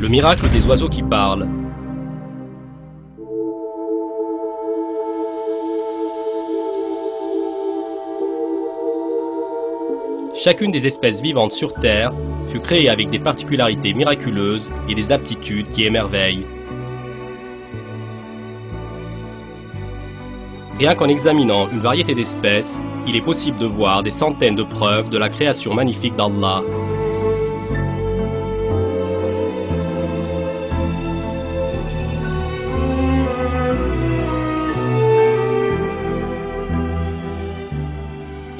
Le miracle des oiseaux qui parlent. Chacune des espèces vivantes sur Terre fut créée avec des particularités miraculeuses et des aptitudes qui émerveillent. Rien qu'en examinant une variété d'espèces, il est possible de voir des centaines de preuves de la création magnifique d'Allah.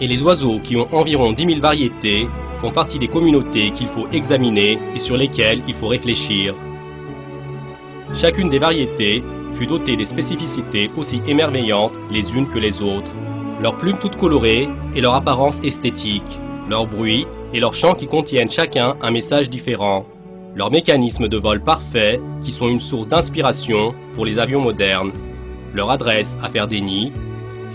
Et les oiseaux, qui ont environ 10 000 variétés, font partie des communautés qu'il faut examiner et sur lesquelles il faut réfléchir. Chacune des variétés fut dotée des spécificités aussi émerveillantes les unes que les autres. Leurs plumes toutes colorées et leur apparence esthétique, leur bruit et leurs chants qui contiennent chacun un message différent, leurs mécanismes de vol parfaits qui sont une source d'inspiration pour les avions modernes, leur adresse à faire des nids,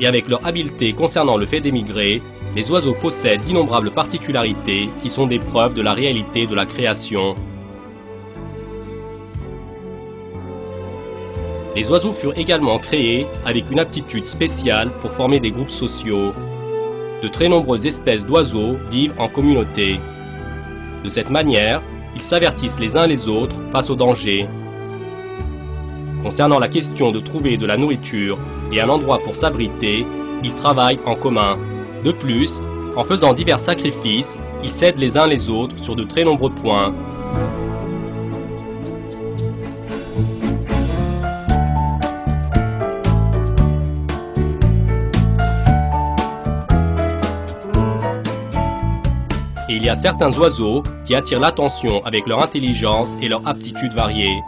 et avec leur habileté concernant le fait d'émigrer, les oiseaux possèdent d'innombrables particularités qui sont des preuves de la réalité de la création. Les oiseaux furent également créés avec une aptitude spéciale pour former des groupes sociaux. De très nombreuses espèces d'oiseaux vivent en communauté. De cette manière, ils s'avertissent les uns les autres face aux dangers. Concernant la question de trouver de la nourriture et un endroit pour s'abriter, ils travaillent en commun. De plus, en faisant divers sacrifices, ils s'aident les uns les autres sur de très nombreux points. Et il y a certains oiseaux qui attirent l'attention avec leur intelligence et leur aptitudes variées.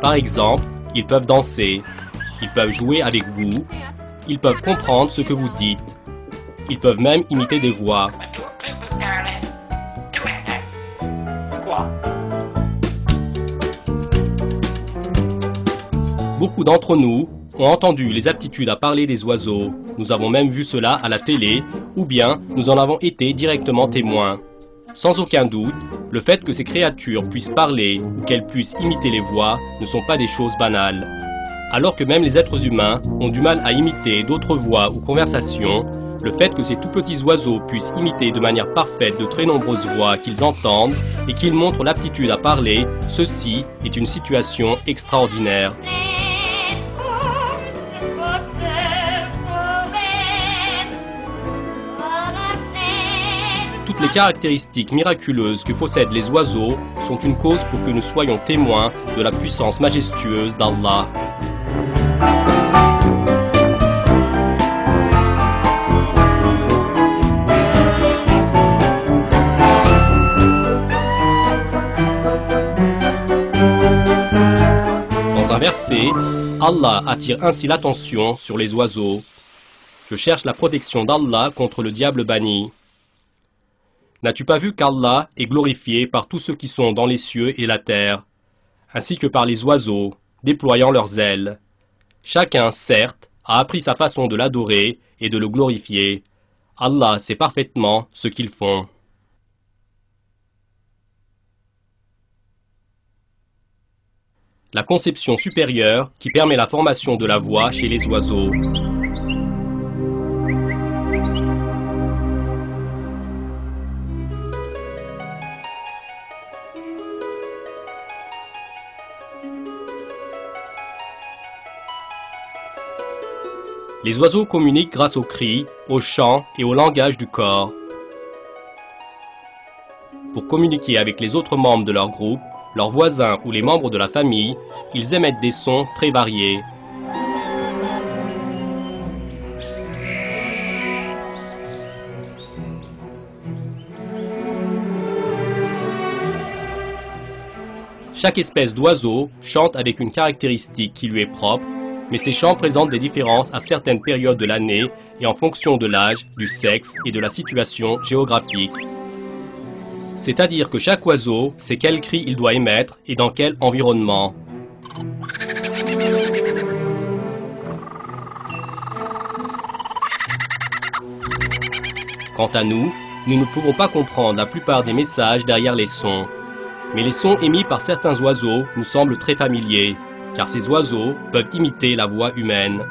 Par exemple, ils peuvent danser, ils peuvent jouer avec vous, ils peuvent comprendre ce que vous dites, ils peuvent même imiter des voix. Beaucoup d'entre nous ont entendu les aptitudes à parler des oiseaux. Nous avons même vu cela à la télé, ou bien nous en avons été directement témoins. Sans aucun doute, le fait que ces créatures puissent parler ou qu'elles puissent imiter les voix ne sont pas des choses banales. Alors que même les êtres humains ont du mal à imiter d'autres voix ou conversations, le fait que ces tout petits oiseaux puissent imiter de manière parfaite de très nombreuses voix qu'ils entendent et qu'ils montrent l'aptitude à parler, ceci est une situation extraordinaire. Toutes les caractéristiques miraculeuses que possèdent les oiseaux sont une cause pour que nous soyons témoins de la puissance majestueuse d'Allah. Dans un verset, Allah attire ainsi l'attention sur les oiseaux. Je cherche la protection d'Allah contre le diable banni. N'as-tu pas vu qu'Allah est glorifié par tous ceux qui sont dans les cieux et la terre, ainsi que par les oiseaux, déployant leurs ailes. Chacun, certes, a appris sa façon de l'adorer et de le glorifier. Allah sait parfaitement ce qu'ils font. La conception supérieure qui permet la formation de la voix chez les oiseaux. Les oiseaux communiquent grâce aux cris, aux chants et au langage du corps. Pour communiquer avec les autres membres de leur groupe, leurs voisins ou les membres de la famille, ils émettent des sons très variés. Chaque espèce d'oiseau chante avec une caractéristique qui lui est propre, mais ces chants présentent des différences à certaines périodes de l'année et en fonction de l'âge, du sexe et de la situation géographique. C'est-à-dire que chaque oiseau sait quel cri il doit émettre et dans quel environnement. Quant à nous, nous ne pouvons pas comprendre la plupart des messages derrière les sons. Mais les sons émis par certains oiseaux nous semblent très familiers, car ces oiseaux peuvent imiter la voix humaine.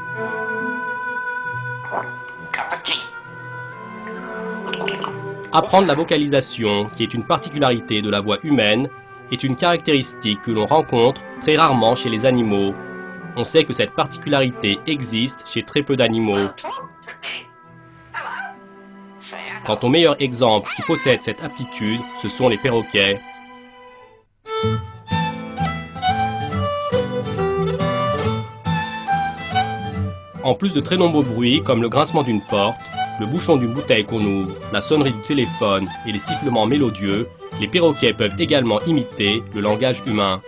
Apprendre la vocalisation, qui est une particularité de la voix humaine, est une caractéristique que l'on rencontre très rarement chez les animaux. On sait que cette particularité existe chez très peu d'animaux. Quant au meilleur exemple qui possède cette aptitude, ce sont les perroquets. En plus de très nombreux bruits comme le grincement d'une porte, le bouchon d'une bouteille qu'on ouvre, la sonnerie du téléphone et les sifflements mélodieux, les perroquets peuvent également imiter le langage humain.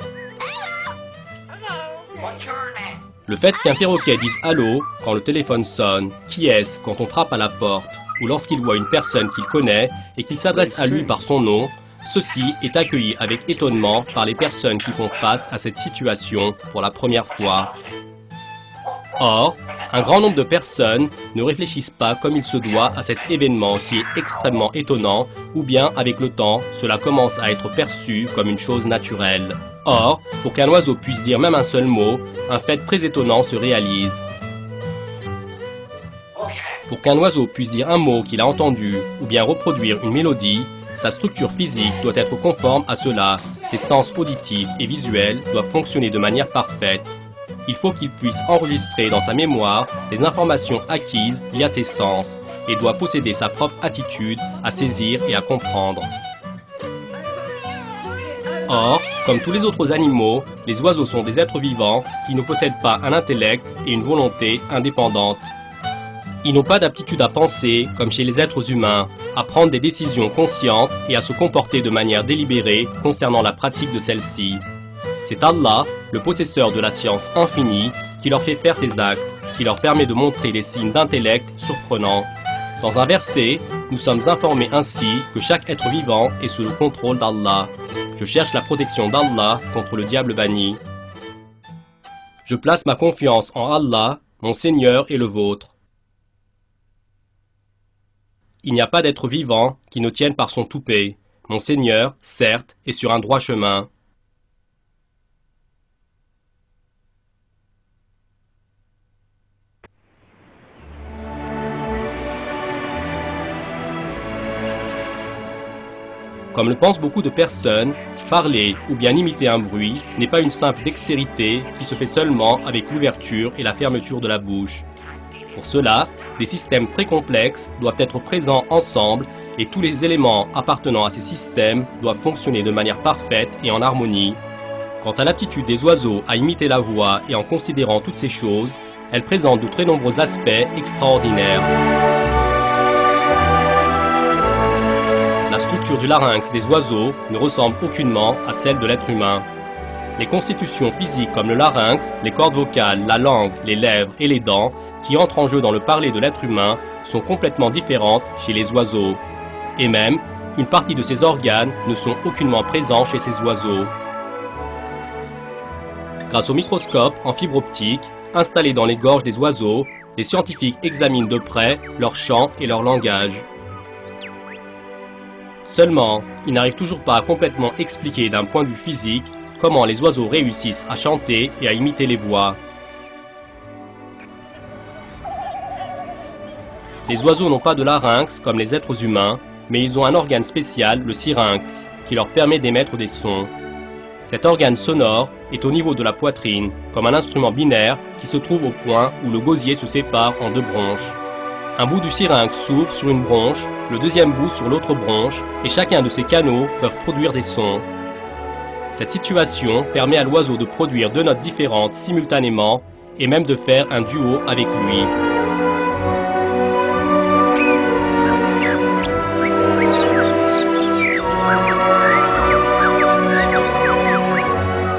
Le fait qu'un perroquet dise « allô » quand le téléphone sonne, « qui est-ce » quand on frappe à la porte, ou lorsqu'il voit une personne qu'il connaît et qu'il s'adresse à lui par son nom, ceci est accueilli avec étonnement par les personnes qui font face à cette situation pour la première fois. Or, un grand nombre de personnes ne réfléchissent pas comme il se doit à cet événement qui est extrêmement étonnant, ou bien avec le temps, cela commence à être perçu comme une chose naturelle. Or, pour qu'un oiseau puisse dire même un seul mot, un fait très étonnant se réalise. Pour qu'un oiseau puisse dire un mot qu'il a entendu, ou bien reproduire une mélodie, sa structure physique doit être conforme à cela, ses sens auditifs et visuels doivent fonctionner de manière parfaite. Il faut qu'il puisse enregistrer dans sa mémoire les informations acquises via ses sens et doit posséder sa propre attitude à saisir et à comprendre. Or, comme tous les autres animaux, les oiseaux sont des êtres vivants qui ne possèdent pas un intellect et une volonté indépendante. Ils n'ont pas d'aptitude à penser comme chez les êtres humains, à prendre des décisions conscientes et à se comporter de manière délibérée concernant la pratique de celles-ci. C'est Allah, le possesseur de la science infinie, qui leur fait faire ces actes, qui leur permet de montrer des signes d'intellect surprenants. Dans un verset, nous sommes informés ainsi que chaque être vivant est sous le contrôle d'Allah. Je cherche la protection d'Allah contre le diable banni. Je place ma confiance en Allah, mon Seigneur et le vôtre. Il n'y a pas d'être vivant qui ne tienne par son toupet. Mon Seigneur, certes, est sur un droit chemin. Comme le pensent beaucoup de personnes, parler ou bien imiter un bruit n'est pas une simple dextérité qui se fait seulement avec l'ouverture et la fermeture de la bouche. Pour cela, des systèmes très complexes doivent être présents ensemble et tous les éléments appartenant à ces systèmes doivent fonctionner de manière parfaite et en harmonie. Quant à l'aptitude des oiseaux à imiter la voix et en considérant toutes ces choses, elle présente de très nombreux aspects extraordinaires. La structure du larynx des oiseaux ne ressemble aucunement à celle de l'être humain. Les constitutions physiques comme le larynx, les cordes vocales, la langue, les lèvres et les dents qui entrent en jeu dans le parler de l'être humain sont complètement différentes chez les oiseaux. Et même, une partie de ces organes ne sont aucunement présents chez ces oiseaux. Grâce au microscope en fibre optique, installé dans les gorges des oiseaux, les scientifiques examinent de près leur chant et leur langage. Seulement, ils n'arrivent toujours pas à complètement expliquer d'un point de vue physique comment les oiseaux réussissent à chanter et à imiter les voix. Les oiseaux n'ont pas de larynx comme les êtres humains, mais ils ont un organe spécial, le syrinx, qui leur permet d'émettre des sons. Cet organe sonore est au niveau de la poitrine, comme un instrument binaire qui se trouve au point où le gosier se sépare en deux bronches. Un bout du syrinx s'ouvre sur une bronche, le deuxième bout sur l'autre bronche, et chacun de ces canaux peuvent produire des sons. Cette situation permet à l'oiseau de produire deux notes différentes simultanément, et même de faire un duo avec lui.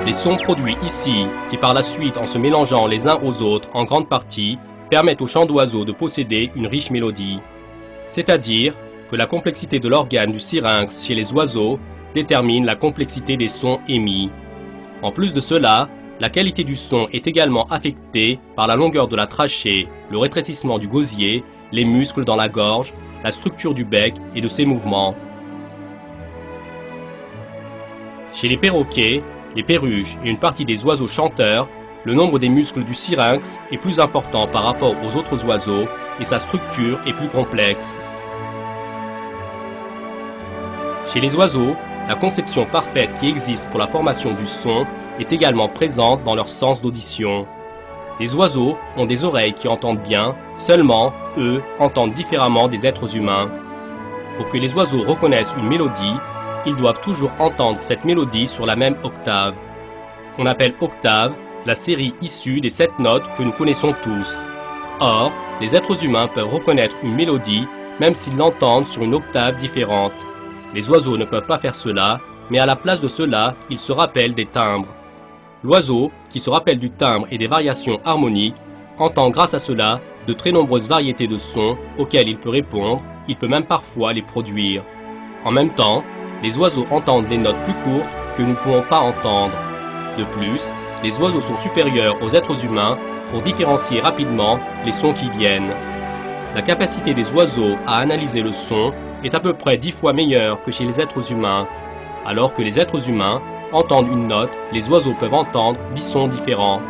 Les sons produits ici, qui par la suite en se mélangeant les uns aux autres en grande partie, permettent au chant d'oiseau de posséder une riche mélodie. C'est-à-dire que la complexité de l'organe du syrinx chez les oiseaux détermine la complexité des sons émis. En plus de cela, la qualité du son est également affectée par la longueur de la trachée, le rétrécissement du gosier, les muscles dans la gorge, la structure du bec et de ses mouvements. Chez les perroquets, les perruches et une partie des oiseaux chanteurs, le nombre des muscles du syrinx est plus important par rapport aux autres oiseaux et sa structure est plus complexe. Chez les oiseaux, la conception parfaite qui existe pour la formation du son est également présente dans leur sens d'audition. Les oiseaux ont des oreilles qui entendent bien, seulement, eux, entendent différemment des êtres humains. Pour que les oiseaux reconnaissent une mélodie, ils doivent toujours entendre cette mélodie sur la même octave. On appelle octave la série issue des 7 notes que nous connaissons tous. Or, les êtres humains peuvent reconnaître une mélodie même s'ils l'entendent sur une octave différente. Les oiseaux ne peuvent pas faire cela, mais à la place de cela, ils se rappellent des timbres. L'oiseau, qui se rappelle du timbre et des variations harmoniques, entend grâce à cela de très nombreuses variétés de sons auxquels il peut répondre, il peut même parfois les produire. En même temps, les oiseaux entendent des notes plus courtes que nous ne pouvons pas entendre. De plus, les oiseaux sont supérieurs aux êtres humains pour différencier rapidement les sons qui viennent. La capacité des oiseaux à analyser le son est à peu près 10 fois meilleure que chez les êtres humains. Alors que les êtres humains entendent une note, les oiseaux peuvent entendre 10 sons différents.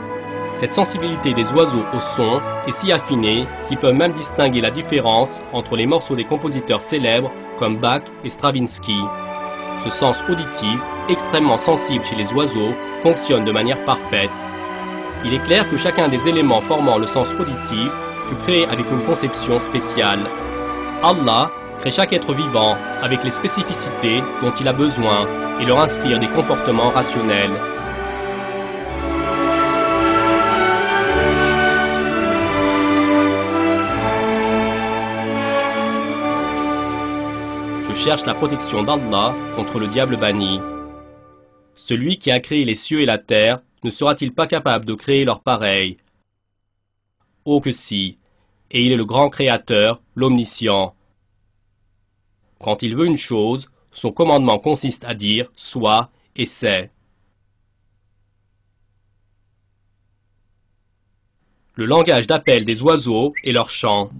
Cette sensibilité des oiseaux au son est si affinée qu'ils peuvent même distinguer la différence entre les morceaux des compositeurs célèbres comme Bach et Stravinsky. Ce sens auditif, extrêmement sensible chez les oiseaux, fonctionne de manière parfaite. Il est clair que chacun des éléments formant le sens auditif fut créé avec une conception spéciale. Allah crée chaque être vivant avec les spécificités dont il a besoin et leur inspire des comportements rationnels. Je cherche la protection d'Allah contre le diable banni. Celui qui a créé les cieux et la terre ne sera-t-il pas capable de créer leur pareil? Oh que si, et il est le grand créateur, l'omniscient. Quand il veut une chose, son commandement consiste à dire « soit » et « c'est ». Le langage d'appel des oiseaux et leur chant.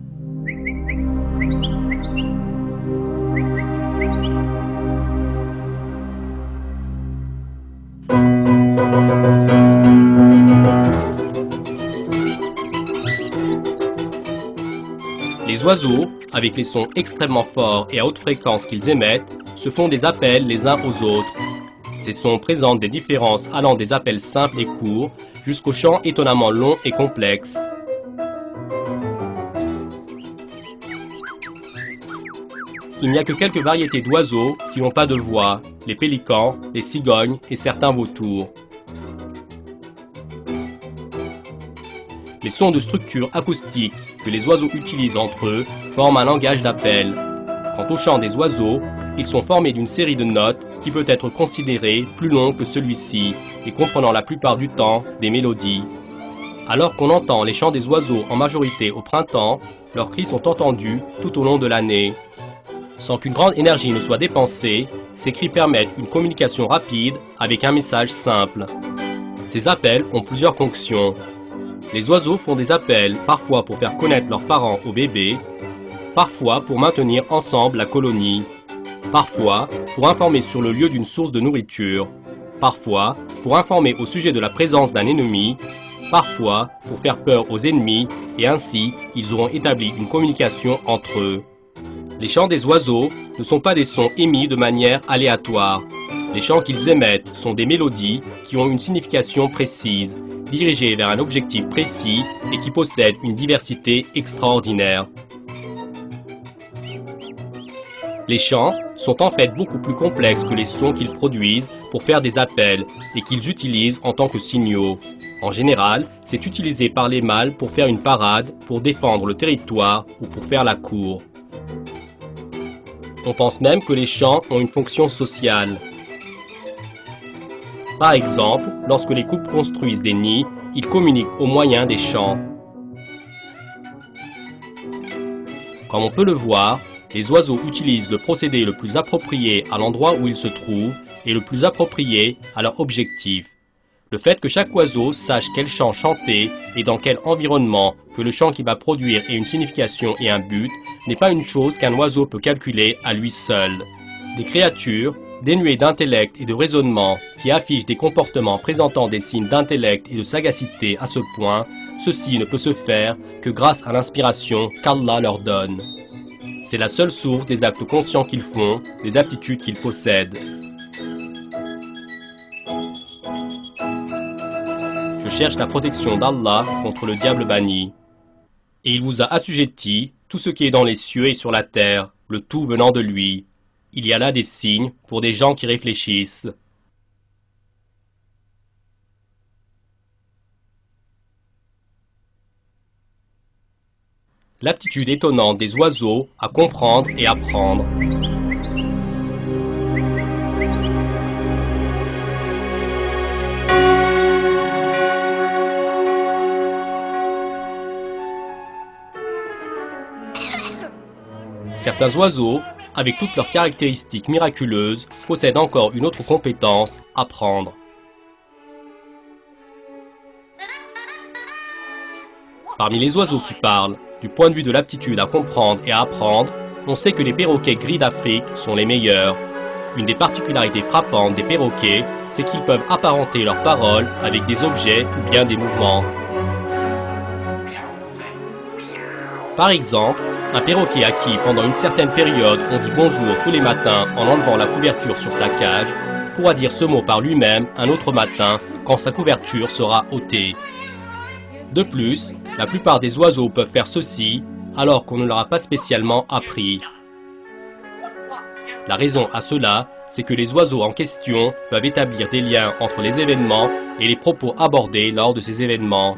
Les oiseaux, avec les sons extrêmement forts et à haute fréquence qu'ils émettent, se font des appels les uns aux autres. Ces sons présentent des différences allant des appels simples et courts jusqu'aux chants étonnamment longs et complexes. Il n'y a que quelques variétés d'oiseaux qui n'ont pas de voix, les pélicans, les cigognes et certains vautours. Les sons de structure acoustique que les oiseaux utilisent entre eux forment un langage d'appel. Quant au chant des oiseaux, ils sont formés d'une série de notes qui peut être considérée plus longue que celui-ci et comprenant la plupart du temps des mélodies. Alors qu'on entend les chants des oiseaux en majorité au printemps, leurs cris sont entendus tout au long de l'année. Sans qu'une grande énergie ne soit dépensée, ces cris permettent une communication rapide avec un message simple. Ces appels ont plusieurs fonctions. Les oiseaux font des appels parfois pour faire connaître leurs parents aux bébés, parfois pour maintenir ensemble la colonie, parfois pour informer sur le lieu d'une source de nourriture, parfois pour informer au sujet de la présence d'un ennemi, parfois pour faire peur aux ennemis et ainsi ils auront établi une communication entre eux. Les chants des oiseaux ne sont pas des sons émis de manière aléatoire. Les chants qu'ils émettent sont des mélodies qui ont une signification précise, dirigées vers un objectif précis et qui possèdent une diversité extraordinaire. Les chants sont en fait beaucoup plus complexes que les sons qu'ils produisent pour faire des appels et qu'ils utilisent en tant que signaux. En général, c'est utilisé par les mâles pour faire une parade, pour défendre le territoire ou pour faire la cour. On pense même que les chants ont une fonction sociale. Par exemple, lorsque les couples construisent des nids, ils communiquent au moyen des chants. Comme on peut le voir, les oiseaux utilisent le procédé le plus approprié à l'endroit où ils se trouvent et le plus approprié à leur objectif. Le fait que chaque oiseau sache quel chant chanter et dans quel environnement que le chant qu'il va produire ait une signification et un but n'est pas une chose qu'un oiseau peut calculer à lui seul. Des créatures, Dénués d'intellect et de raisonnement, qui affichent des comportements présentant des signes d'intellect et de sagacité à ce point, ceci ne peut se faire que grâce à l'inspiration qu'Allah leur donne. C'est la seule source des actes conscients qu'ils font, des aptitudes qu'ils possèdent. Je cherche la protection d'Allah contre le diable banni. Et il vous a assujetti tout ce qui est dans les cieux et sur la terre, le tout venant de lui. Il y a là des signes pour des gens qui réfléchissent. L'aptitude étonnante des oiseaux à comprendre et apprendre. Certains oiseaux, avec toutes leurs caractéristiques miraculeuses, possèdent encore une autre compétence, apprendre. Parmi les oiseaux qui parlent, du point de vue de l'aptitude à comprendre et à apprendre, on sait que les perroquets gris d'Afrique sont les meilleurs. Une des particularités frappantes des perroquets, c'est qu'ils peuvent apparenter leurs paroles avec des objets ou bien des mouvements. Par exemple, un perroquet à qui, pendant une certaine période, on dit bonjour tous les matins en enlevant la couverture sur sa cage, pourra dire ce mot par lui-même un autre matin quand sa couverture sera ôtée. De plus, la plupart des oiseaux peuvent faire ceci alors qu'on ne leur a pas spécialement appris. La raison à cela, c'est que les oiseaux en question peuvent établir des liens entre les événements et les propos abordés lors de ces événements.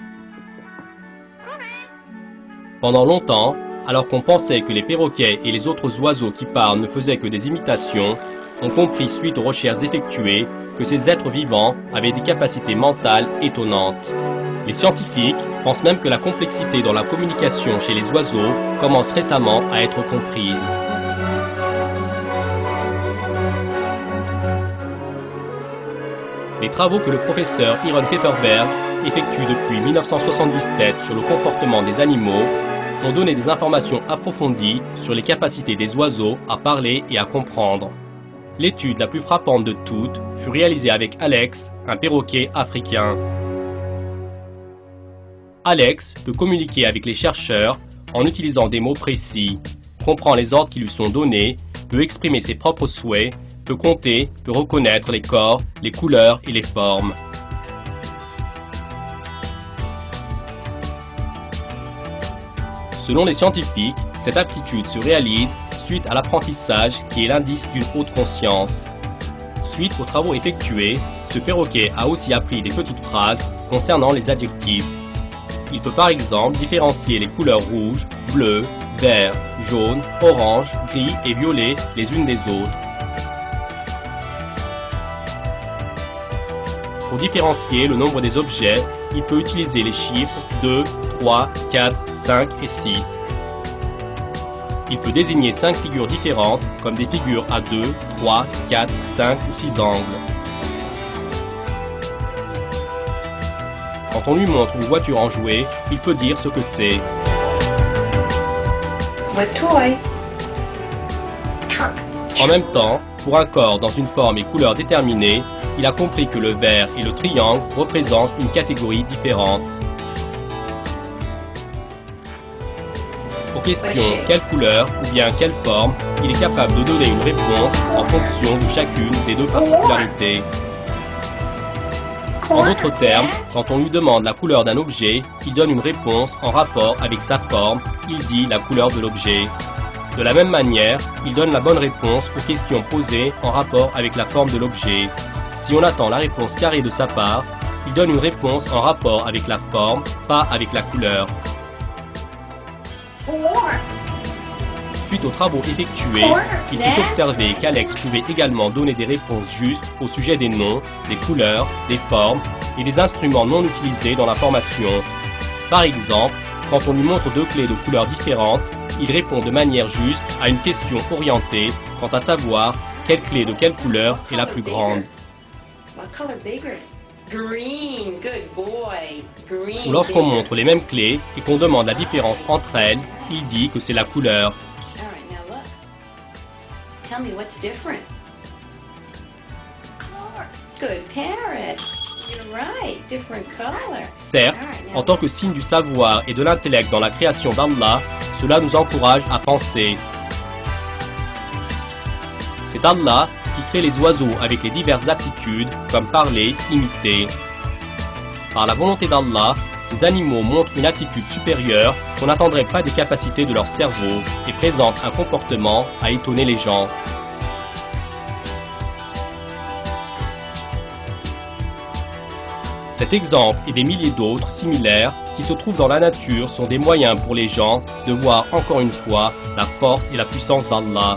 Pendant longtemps, alors qu'on pensait que les perroquets et les autres oiseaux qui parlent ne faisaient que des imitations, on comprit suite aux recherches effectuées que ces êtres vivants avaient des capacités mentales étonnantes. Les scientifiques pensent même que la complexité dans la communication chez les oiseaux commence récemment à être comprise. Les travaux que le professeur Aaron Pepperberg effectue depuis 1977 sur le comportement des animaux ont donné des informations approfondies sur les capacités des oiseaux à parler et à comprendre. L'étude la plus frappante de toutes fut réalisée avec Alex, un perroquet africain. Alex peut communiquer avec les chercheurs en utilisant des mots précis, comprend les ordres qui lui sont donnés, peut exprimer ses propres souhaits, peut compter, peut reconnaître les corps, les couleurs et les formes. Selon les scientifiques, cette aptitude se réalise suite à l'apprentissage qui est l'indice d'une haute conscience. Suite aux travaux effectués, ce perroquet a aussi appris des petites phrases concernant les adjectifs. Il peut par exemple différencier les couleurs rouge, bleu, vert, jaune, orange, gris et violet les unes des autres. Pour différencier le nombre des objets, il peut utiliser les chiffres 2, 3, 4, 5 et 6. Il peut désigner 5 figures différentes comme des figures à 2, 3, 4, 5 ou 6 angles. Quand on lui montre une voiture en jouet, il peut dire ce que c'est. What toy? En même temps, pour un corps dans une forme et couleur déterminée, il a compris que le vert et le triangle représentent une catégorie différente. Aux questions quelle couleur ou bien quelle forme, il est capable de donner une réponse en fonction de chacune des deux particularités. En d'autres termes, quand on lui demande la couleur d'un objet, il donne une réponse en rapport avec sa forme, il dit la couleur de l'objet. De la même manière, il donne la bonne réponse aux questions posées en rapport avec la forme de l'objet. Si on attend la réponse carrée de sa part, il donne une réponse en rapport avec la forme, pas avec la couleur. Suite aux travaux effectués, il fut observé qu'Alex pouvait également donner des réponses justes au sujet des noms, des couleurs, des formes et des instruments non utilisés dans la formation. Par exemple, quand on lui montre deux clés de couleurs différentes, il répond de manière juste à une question orientée quant à savoir quelle clé de quelle couleur est la plus grande. Ou lorsqu'on montre les mêmes clés et qu'on demande la différence entre elles, il dit que c'est la couleur. good. Parrot. You're right. Different color. Certes, en tant que signe du savoir et de l'intellect dans la création d'Allah, cela nous encourage à penser. C'est Allah qui crée les oiseaux avec les diverses aptitudes comme parler, imiter. Par la volonté d'Allah, ces animaux montrent une attitude supérieure qu'on n'attendrait pas des capacités de leur cerveau et présentent un comportement à étonner les gens. Cet exemple et des milliers d'autres similaires qui se trouvent dans la nature sont des moyens pour les gens de voir encore une fois la force et la puissance d'Allah.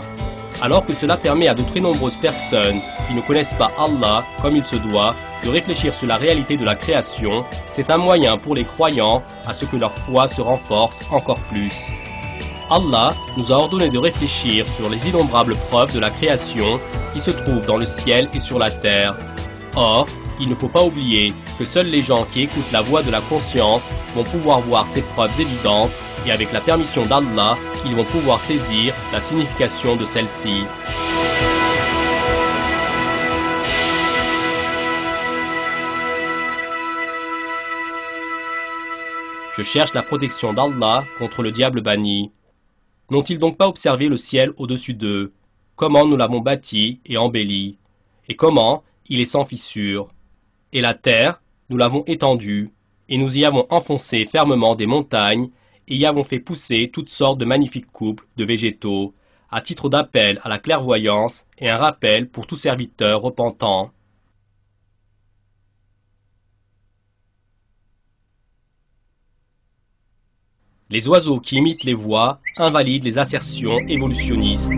Alors que cela permet à de très nombreuses personnes qui ne connaissent pas Allah comme il se doit de réfléchir sur la réalité de la création, c'est un moyen pour les croyants à ce que leur foi se renforce encore plus. Allah nous a ordonné de réfléchir sur les innombrables preuves de la création qui se trouvent dans le ciel et sur la terre. Or, il ne faut pas oublier que seuls les gens qui écoutent la voix de la conscience vont pouvoir voir ces preuves évidentes et avec la permission d'Allah, ils vont pouvoir saisir la signification de celle-ci. Je cherche la protection d'Allah contre le diable banni. N'ont-ils donc pas observé le ciel au-dessus d'eux? Comment nous l'avons bâti et embelli? Et comment il est sans fissure? Et la terre, nous l'avons étendue, et nous y avons enfoncé fermement des montagnes, et y avons fait pousser toutes sortes de magnifiques couples de végétaux, à titre d'appel à la clairvoyance et un rappel pour tout serviteur repentant. Les oiseaux qui imitent les voix invalident les assertions évolutionnistes.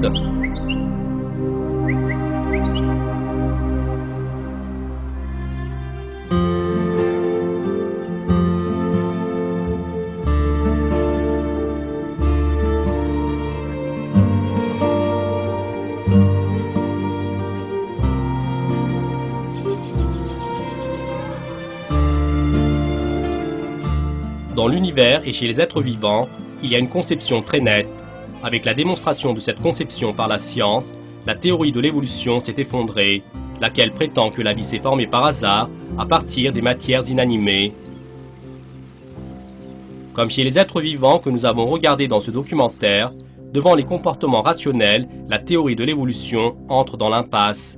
Dans l'univers et chez les êtres vivants, il y a une conception très nette. Avec la démonstration de cette conception par la science, la théorie de l'évolution s'est effondrée, laquelle prétend que la vie s'est formée par hasard à partir des matières inanimées. Comme chez les êtres vivants que nous avons regardés dans ce documentaire, devant les comportements rationnels, la théorie de l'évolution entre dans l'impasse.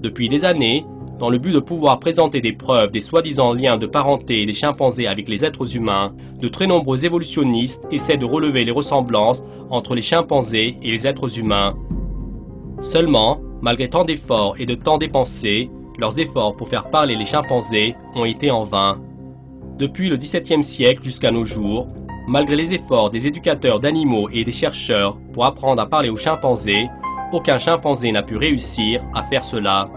Depuis des années, dans le but de pouvoir présenter des preuves des soi-disant liens de parenté des chimpanzés avec les êtres humains, de très nombreux évolutionnistes essaient de relever les ressemblances entre les chimpanzés et les êtres humains. Seulement, malgré tant d'efforts et de temps dépensés, leurs efforts pour faire parler les chimpanzés ont été en vain. Depuis le XVIIe siècle jusqu'à nos jours, malgré les efforts des éducateurs d'animaux et des chercheurs pour apprendre à parler aux chimpanzés, aucun chimpanzé n'a pu réussir à faire cela.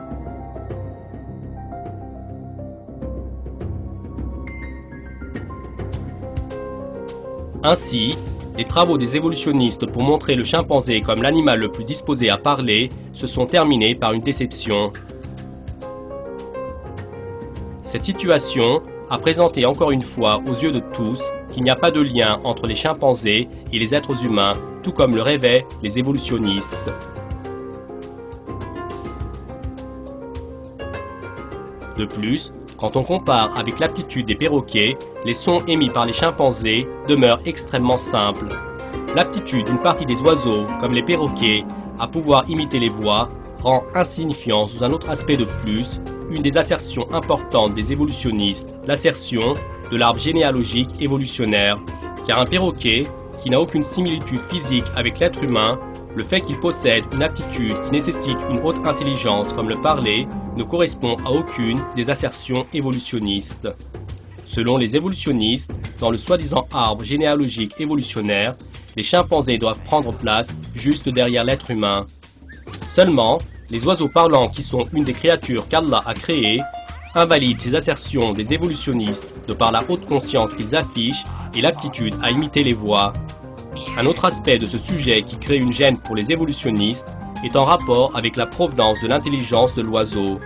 Ainsi, les travaux des évolutionnistes pour montrer le chimpanzé comme l'animal le plus disposé à parler se sont terminés par une déception. Cette situation a présenté encore une fois aux yeux de tous qu'il n'y a pas de lien entre les chimpanzés et les êtres humains, tout comme le rêvaient les évolutionnistes. De plus, quand on compare avec l'aptitude des perroquets, les sons émis par les chimpanzés demeurent extrêmement simples. L'aptitude d'une partie des oiseaux, comme les perroquets, à pouvoir imiter les voix, rend insignifiant sous un autre aspect de plus une des assertions importantes des évolutionnistes, l'assertion de l'arbre généalogique évolutionnaire. Car un perroquet, qui n'a aucune similitude physique avec l'être humain, le fait qu'il possède une aptitude qui nécessite une haute intelligence comme le parler ne correspond à aucune des assertions évolutionnistes. Selon les évolutionnistes, dans le soi-disant arbre généalogique évolutionnaire, les chimpanzés doivent prendre place juste derrière l'être humain. Seulement, les oiseaux parlants qui sont une des créatures qu'Allah a créées invalident ces assertions des évolutionnistes de par la haute conscience qu'ils affichent et l'aptitude à imiter les voix. Un autre aspect de ce sujet qui crée une gêne pour les évolutionnistes est en rapport avec la provenance de l'intelligence de l'oiseau.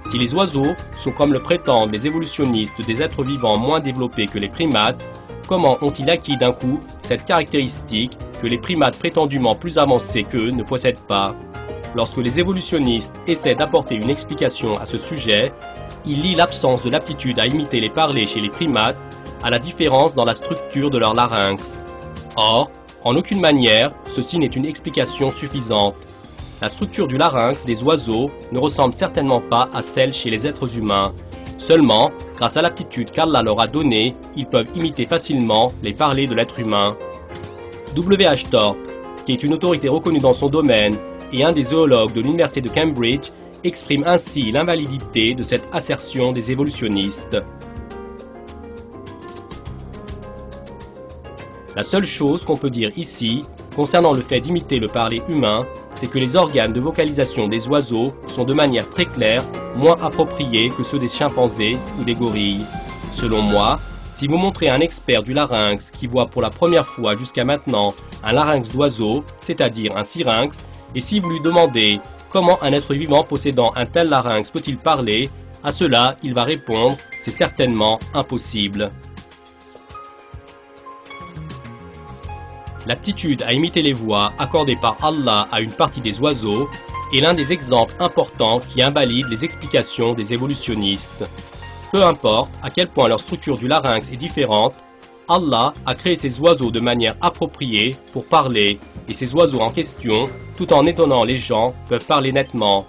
Si les oiseaux sont, comme le prétendent les évolutionnistes, des êtres vivants moins développés que les primates, comment ont-ils acquis d'un coup cette cette caractéristique que les primates prétendument plus avancés qu'eux ne possèdent pas. Lorsque les évolutionnistes essaient d'apporter une explication à ce sujet, ils lient l'absence de l'aptitude à imiter les parlers chez les primates à la différence dans la structure de leur larynx. Or, en aucune manière, ceci n'est une explication suffisante. La structure du larynx des oiseaux ne ressemble certainement pas à celle chez les êtres humains. Seulement, grâce à l'aptitude qu'Allah leur a donnée, ils peuvent imiter facilement les parlers de l'être humain. W.H. Thorpe, qui est une autorité reconnue dans son domaine et un des zoologues de l'université de Cambridge, exprime ainsi l'invalidité de cette assertion des évolutionnistes. La seule chose qu'on peut dire ici, concernant le fait d'imiter le parler humain, c'est que les organes de vocalisation des oiseaux sont de manière très claire moins appropriés que ceux des chimpanzés ou des gorilles. Selon moi, si vous montrez à un expert du larynx qui voit pour la première fois jusqu'à maintenant un larynx d'oiseau, c'est-à-dire un syrinx, et si vous lui demandez comment un être vivant possédant un tel larynx peut-il parler, à cela il va répondre « c'est certainement impossible ». L'aptitude à imiter les voix accordée par Allah à une partie des oiseaux est l'un des exemples importants qui invalide les explications des évolutionnistes. Peu importe à quel point leur structure du larynx est différente, Allah a créé ces oiseaux de manière appropriée pour parler et ces oiseaux en question, tout en étonnant les gens, peuvent parler nettement.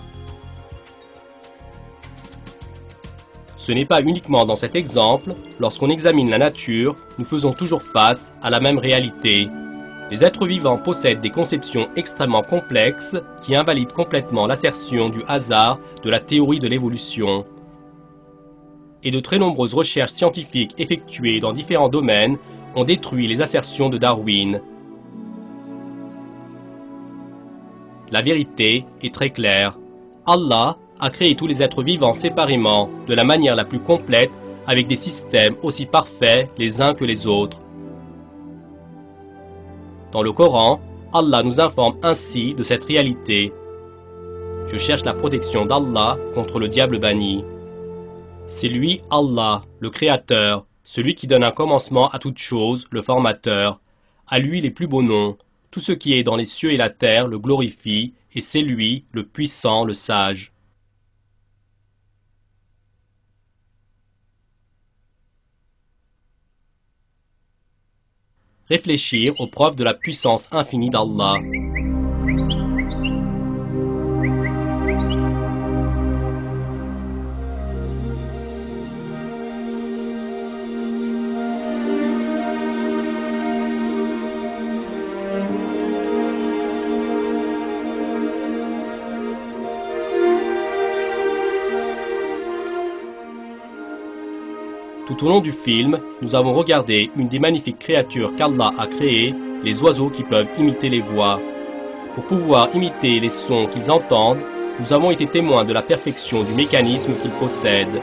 Ce n'est pas uniquement dans cet exemple, lorsqu'on examine la nature, nous faisons toujours face à la même réalité. Les êtres vivants possèdent des conceptions extrêmement complexes qui invalident complètement l'assertion du hasard de la théorie de l'évolution. Et de très nombreuses recherches scientifiques effectuées dans différents domaines ont détruit les assertions de Darwin. La vérité est très claire. Allah a créé tous les êtres vivants séparément, de la manière la plus complète, avec des systèmes aussi parfaits les uns que les autres. Dans le Coran, Allah nous informe ainsi de cette réalité. Je cherche la protection d'Allah contre le diable banni. C'est lui, Allah, le Créateur, celui qui donne un commencement à toute chose, le Formateur. À lui les plus beaux noms. Tout ce qui est dans les cieux et la terre le glorifie, et c'est lui, le puissant, le sage. Réfléchir aux preuves de la puissance infinie d'Allah. Tout au long du film, nous avons regardé une des magnifiques créatures qu'Allah a créées, les oiseaux qui peuvent imiter les voix. Pour pouvoir imiter les sons qu'ils entendent, nous avons été témoins de la perfection du mécanisme qu'ils possèdent.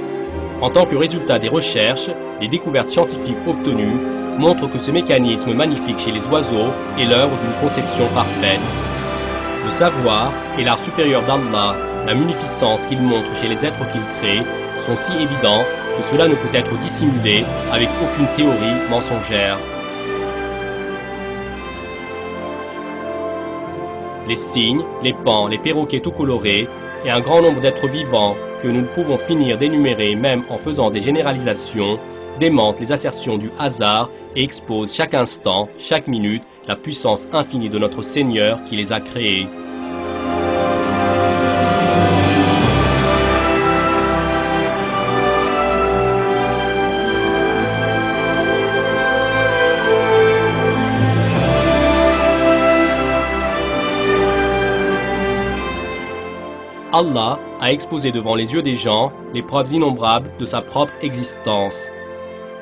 En tant que résultat des recherches, les découvertes scientifiques obtenues montrent que ce mécanisme magnifique chez les oiseaux est l'œuvre d'une conception parfaite. Le savoir et l'art supérieur d'Allah, la munificence qu'il montre chez les êtres qu'il crée, sont si évidents que cela ne peut être dissimulé avec aucune théorie mensongère. Les cygnes, les paons, les perroquets tout colorés et un grand nombre d'êtres vivants que nous ne pouvons finir d'énumérer même en faisant des généralisations démentent les assertions du hasard et exposent chaque instant, chaque minute, la puissance infinie de notre Seigneur qui les a créés. Allah a exposé devant les yeux des gens les preuves innombrables de sa propre existence.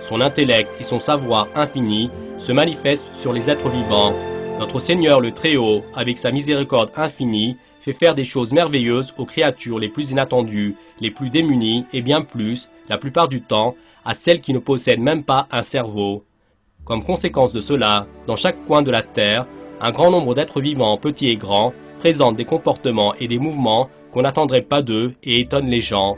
Son intellect et son savoir infini se manifestent sur les êtres vivants. Notre Seigneur le Très-Haut, avec sa miséricorde infinie, fait faire des choses merveilleuses aux créatures les plus inattendues, les plus démunies et bien plus, la plupart du temps, à celles qui ne possèdent même pas un cerveau. Comme conséquence de cela, dans chaque coin de la terre, un grand nombre d'êtres vivants, petits et grands, présentent des comportements et des mouvements qu'on n'attendrait pas d'eux et étonnent les gens.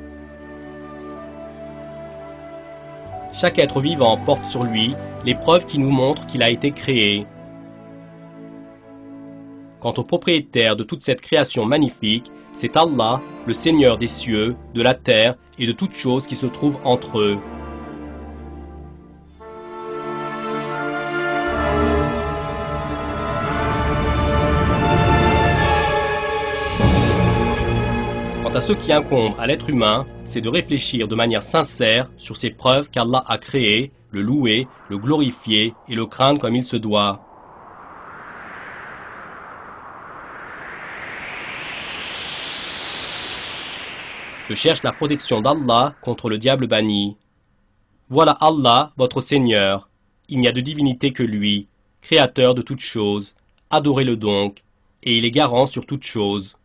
Chaque être vivant porte sur lui les preuves qui nous montrent qu'il a été créé. Quant au propriétaire de toute cette création magnifique, c'est Allah, le Seigneur des cieux, de la terre et de toutes choses qui se trouvent entre eux. Quant à ce qui incombe à l'être humain, c'est de réfléchir de manière sincère sur ces preuves qu'Allah a créées, le louer, le glorifier et le craindre comme il se doit. Je cherche la protection d'Allah contre le diable banni. Voilà Allah, votre Seigneur. Il n'y a de divinité que lui, créateur de toutes choses. Adorez-le donc, et il est garant sur toutes choses.